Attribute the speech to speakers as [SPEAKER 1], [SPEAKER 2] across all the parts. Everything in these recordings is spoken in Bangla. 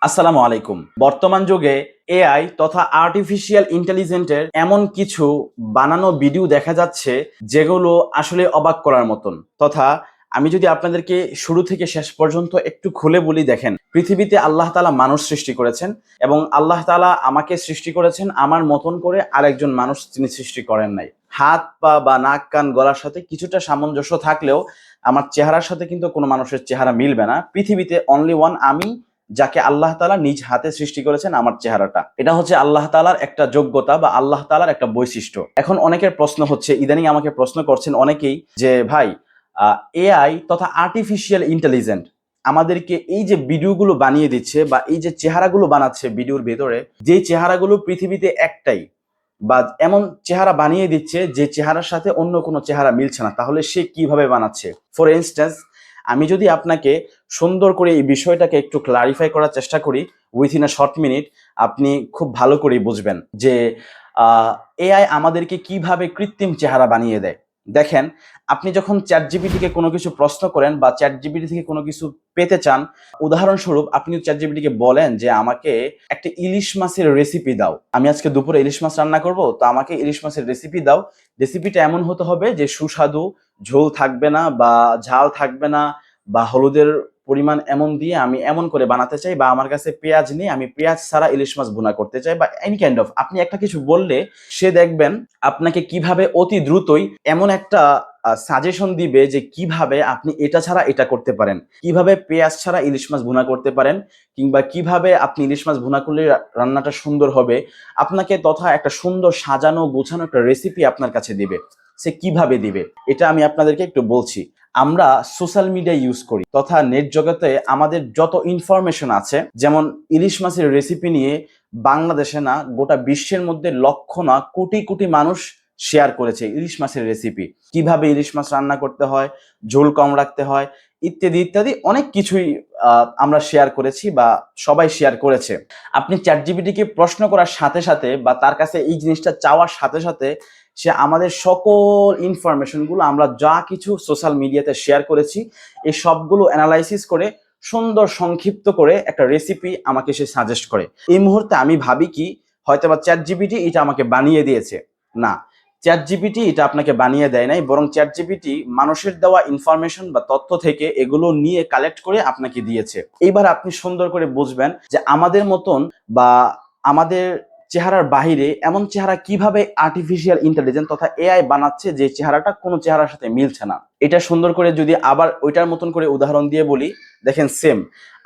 [SPEAKER 1] আসসালামু আলাইকুম। বর্তমান যুগে এআই তথা আর্টিফিশিয়াল ইন্টেলিজেন্টের এমন কিছু বানানো ভিডিও দেখা যাচ্ছে যেগুলো আসলে অবাক করার মতন। তথা আমি যদি আপনাদেরকে শুরু থেকে শেষ পর্যন্ত একটু খুলে বলি, দেখেন, পৃথিবীতে আল্লাহ তাআলা মানুষ সৃষ্টি করেছেন এবং আল্লাহ তাআলা আমাকে সৃষ্টি করেছেন আমার মতন করে, আরেকজন মানুষ তিনি সৃষ্টি করেন নাই। হাত পা বা নাক কান গলার সাথে কিছুটা সামঞ্জস্য থাকলেও আমার চেহারার সাথে কিন্তু কোনো মানুষের চেহারা মিলবে না। পৃথিবীতে অনলি ওয়ান আমি, যাকে আল্লাহ তাআলা নিজ হাতে সৃষ্টি করেছেন আমার চেহারাটা। এটা হচ্ছে আল্লাহ তাআলার একটা যোগ্যতা বা আল্লাহ তাআলার একটা বৈশিষ্ট্য। এখন অনেকের প্রশ্ন হচ্ছে, ইদানিং আমাকে প্রশ্ন করছেন অনেকেই, যে ভাই, এআই তথা আর্টিফিশিয়াল ইন্টেলিজেন্ট আমাদেরকে এই যে ভিডিওগুলো বানিয়ে দিচ্ছে বা এই যে চেহারাগুলো বানাচ্ছে ভিডিওর ভেতরে, যে চেহারাগুলো পৃথিবীতে একটাই বা এমন চেহারা বানিয়ে দিচ্ছে যে চেহারার সাথে অন্য কোনো চেহারা মিলছে না, তাহলে সে কিভাবে বানাচ্ছে? ফর ইনস্ট্যান্স, আমি যদি আপনাকে সুন্দর করে এই বিষয়টাকে একটু ক্লারিফাই করার চেষ্টা করি উইথিন আ শর্ট মিনিট, আপনি খুব ভালো করেই বুঝবেন যে এআই আমাদেরকে কিভাবে কৃত্রিম চেহারা বানিয়ে দেয়। দেখেন, আপনি যখন চ্যাট জিপিটিকে কোনো কিছু প্রশ্ন করেন বা চ্যাট জিপিটি থেকে কোনো কিছু পেতে চান, উদাহরণস্বরূপ আপনি চ্যাট জিপিটিকে বলেন যে আমাকে একটা ইলিশ মাছের রেসিপি দাও, আমি আজকে দুপুরে ইলিশ মাছ রান্না করব, তো আমাকে ইলিশ মাছের রেসিপি দাও। রেসিপিটা এমন হতে হবে যে সুস্বাদু, ঝোল থাকবে না বা ঝাল থাকবে না, বা হলুদের পরিমাণ এমন দিয়ে আমি এমন করে বানাতে চাই, বা আমার কাছে পেঁয়াজ নেই, আমি পেঁয়াজ ছাড়া ইলিশ মাছ ভুনা করতে চাই, বা এনি কাইন্ড অফ আপনি একটা কিছু বললে সে দেখবেন আপনাকে কিভাবে অতি দ্রুতই এমন একটা সাজেশন দিবে যে কিভাবে আপনি এটা ছাড়া এটা করতে পারেন, কিভাবে পেঁয়াজ ছাড়া ইলিশ মাছ ভুনা করতে পারেন, কিংবা কিভাবে আপনি ইলিশ মাছ ভুনা করলে রান্নাটা সুন্দর হবে, আপনাকে তথা একটা সুন্দর সাজানো গোছানো একটা রেসিপি আপনার কাছে দিবে। সে কিভাবে দিবে এটা আমি আপনাদেরকে একটু বলছি। আমরা সোশ্যাল মিডিয়া ইউজ করি তথা নেট জগতে আমাদের যত ইনফরমেশন আছে, যেমন ইলিশ মাছের রেসিপি নিয়ে বাংলাদেশে না গোটা বিশ্বের মধ্যে লক্ষ না কোটি কোটি মানুষ শেয়ার করেছে ইলিশ মাছের রেসিপি, কিভাবে ইলিশ মাছ রান্না করতে হয়, ঝোল কম রাখতে হয়, ইত্যাদি ইত্যাদি অনেক কিছুই আমরা শেয়ার করেছি বা সবাই শেয়ার করেছে। আপনি চ্যাট জিপিটিকে প্রশ্ন করার সাথে সাথে বা তার কাছে এই জিনিসটা চাওয়ার সাথে সাথে সে আমাদের সকল ইনফরমেশনগুলো আমরা যা কিছু সোশ্যাল মিডিয়াতে শেয়ার করেছি এই সবগুলো অ্যানালাইসিস করে সুন্দর সংক্ষিপ্ত করে একটা রেসিপি আমাকে সে সাজেস্ট করে। এই মুহূর্তে আমি ভাবি কি, হয়তোবা চ্যাট জিপিটি এটা আমাকে বানিয়ে দিয়েছে। না, চ্যাট জিপিটি এটা আপনাকে বানিয়ে দেয় নাই, বরং চ্যাট জিপিটি মানুষের দেওয়া ইনফরমেশন বা তথ্য থেকে এগুলো নিয়ে কালেক্ট করে আপনাকে দিয়েছে। এইবার আপনি সুন্দর করে বুঝবেন যে আমাদের মতন বা আমাদের চেহারার বাহিরে এমন চেহারা কিভাবে আর্টিফিশিয়াল ইন্টেলিজেন্স তথা এআই বানাচ্ছে যে চেহারাটা কোনো চেহারার সাথে মিলছে না। এটা সুন্দর করে যদি আবার ওইটার মতন করে উদাহরণ দিয়ে বলি, দেখেন, সেম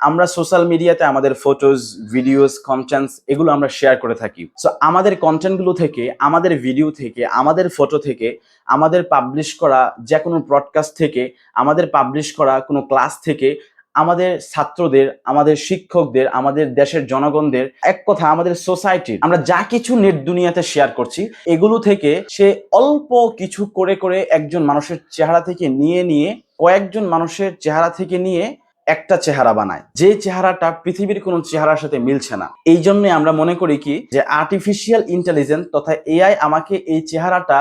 [SPEAKER 1] আমরা সোশ্যাল মিডিয়াতে আমাদের ফটোজ, ভিডিওস, কন্টেন্টস এগুলো আমরা শেয়ার করে থাকি। সো আমাদের কন্টেন্টগুলো থেকে, আমাদের ভিডিও থেকে, আমাদের ফটো থেকে, আমাদের পাবলিশ করা যে কোনো ব্রডকাস্ট থেকে, আমাদের পাবলিশ করা কোনো ক্লাস থেকে, আমাদের ছাত্রদের, আমাদের শিক্ষকদের, আমাদের দেশের জনগণদের, এক কথা আমাদের সোসাইটির আমরা যা কিছু নেট দুনিয়াতে শেয়ার করছি, এগুলো থেকে সে অল্প কিছু করে করে একজন মানুষের চেহারা থেকে নিয়ে নিয়ে, কয়েকজন মানুষের চেহারা থেকে নিয়ে একটা চেহারা বানায়, যে চেহারাটা পৃথিবীর কোনো চেহারার সাথে মিলছে না। এই জন্যই আমরা মনে করি কি যে আর্টিফিশিয়াল ইন্টেলিজেন্স তথা এআই আমাকে এই চেহারাটা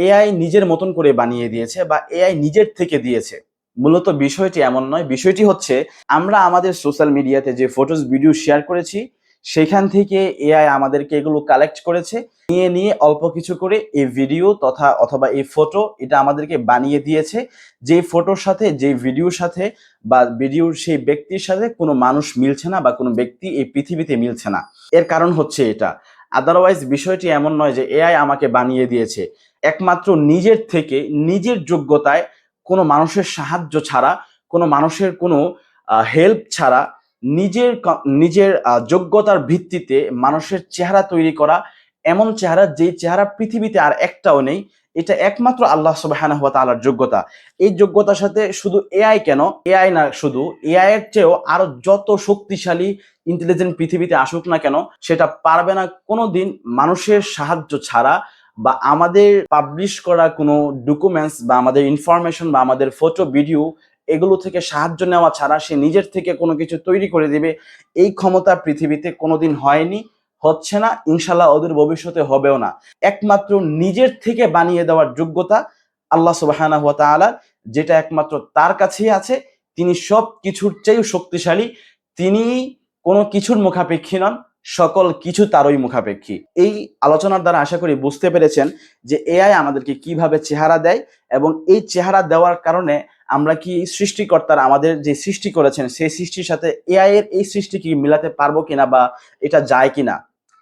[SPEAKER 1] এআই নিজের মতন করে বানিয়ে দিয়েছে বা এআই নিজের থেকে দিয়েছে। মূলত বিষয়টি এমন নয়, বিষয়টি হচ্ছে আমরা আমাদের সোশ্যাল মিডিয়াতে যে ফটোস, ভিডিও শেয়ার করেছি সেখান থেকে এআই আমাদেরকে এগুলো কালেক্ট করেছে, নিয়ে নিয়ে অল্প কিছু করে এই ভিডিও তথা অথবা এই ফটো এটা আমাদেরকে বানিয়ে দিয়েছে, যে ফটোর সাথে, যে ভিডিওর সাথে বা ভিডিওর সেই ব্যক্তির সাথে কোনো মানুষ মিলছে না বা কোনো ব্যক্তি এই পৃথিবীতে মিলছে না। এর কারণ হচ্ছে এটা। আদারওয়াইজ বিষয়টি এমন নয় যে এআই আমাকে বানিয়ে দিয়েছে। একমাত্র নিজের থেকে, নিজের যোগ্যতায়, কোনো মানুষের সাহায্য ছাড়া, কোনো মানুষের কোনো হেল্প ছাড়া, নিজের নিজের যোগ্যতার ভিত্তিতে মানুষের চেহারা তৈরি করা, এমন চেহারা যেই চেহারা পৃথিবীতে আর একটাও নেই, এটা একমাত্র আল্লাহ সুবহানাহু ওয়া তাআলার যোগ্যতা। এই যোগ্যতার সাথে শুধু এআই কেন, এআই না, শুধু এআই এর চেয়েও আরো যত শক্তিশালী ইন্টেলিজেন্ট পৃথিবীতে আসুক না কেন, সেটা পারবে না কোনোদিন মানুষের সাহায্য ছাড়া বা আমাদের পাবলিশ করা কোনো ডকুমেন্টস বা আমাদের ইনফরমেশন বা আমাদের ফটো, ভিডিও এগুলো থেকে সাহায্য নেওয়া ছাড়া সে নিজের থেকে কোনো কিছু তৈরি করে দিবে। এই ক্ষমতা পৃথিবীতে কোনোদিন হয়নি, হচ্ছে না, ইনশাল্লাহ ওদের ভবিষ্যতে হবেও না। একমাত্র নিজের থেকে বানিয়ে দেওয়ার যোগ্যতা আল্লাহ সুবহানাহু ওয়া তাআলা, যেটা একমাত্র তার কাছেই আছে। তিনি সব কিছুর চেয়েও শক্তিশালী। তিনি কোনো কিছুর মুখাপেক্ষী নন, সকল কিছু তারই মুখাপেক্ষী। এই আলোচনার দ্বারা আশা করি বুঝতে পেরেছেন যে এআই আমাদেরকে কিভাবে চেহারা দেয় এবং এই চেহারা দেওয়ার কারণে আমরা কি সৃষ্টিকর্তার আমাদের যে সৃষ্টি করেছেন সেই সৃষ্টির সাথে এআই এর এই সৃষ্টি কি মিলাতে পারবো কিনা বা এটা যায় কিনা,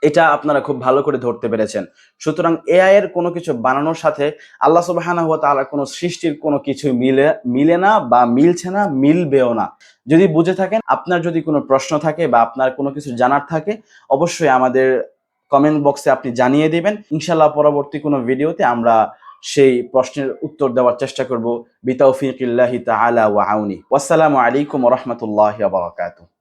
[SPEAKER 1] এটা আপনারা খুব ভালো করে ধরতে পেরেছেন। সুতরাং এআই এর কোনো কিছু বানানোর সাথে আল্লাহ সুবহানাহু ওয়া তাআলার কোনো সৃষ্টির কোনো কিছু মিলে না বা মিলছে না, মিলবেও না। যদি বুঝে থাকেন, আপনার যদি কোনো প্রশ্ন থাকে বা আপনার কোনো কিছু জানার থাকে, অবশ্যই আমাদের কমেন্ট বক্সে আপনি জানিয়ে দিবেন। ইনশাআল্লাহ পরবর্তী কোনো ভিডিওতে আমরা সেই প্রশ্নের উত্তর দেওয়ার চেষ্টা করব। বিতাওফিকিল্লাহি তাআলা ওয়া আউনি। ওয়াসসালামু আলাইকুম ওয়া রাহমাতুল্লাহি ওয়া বারাকাতুহু।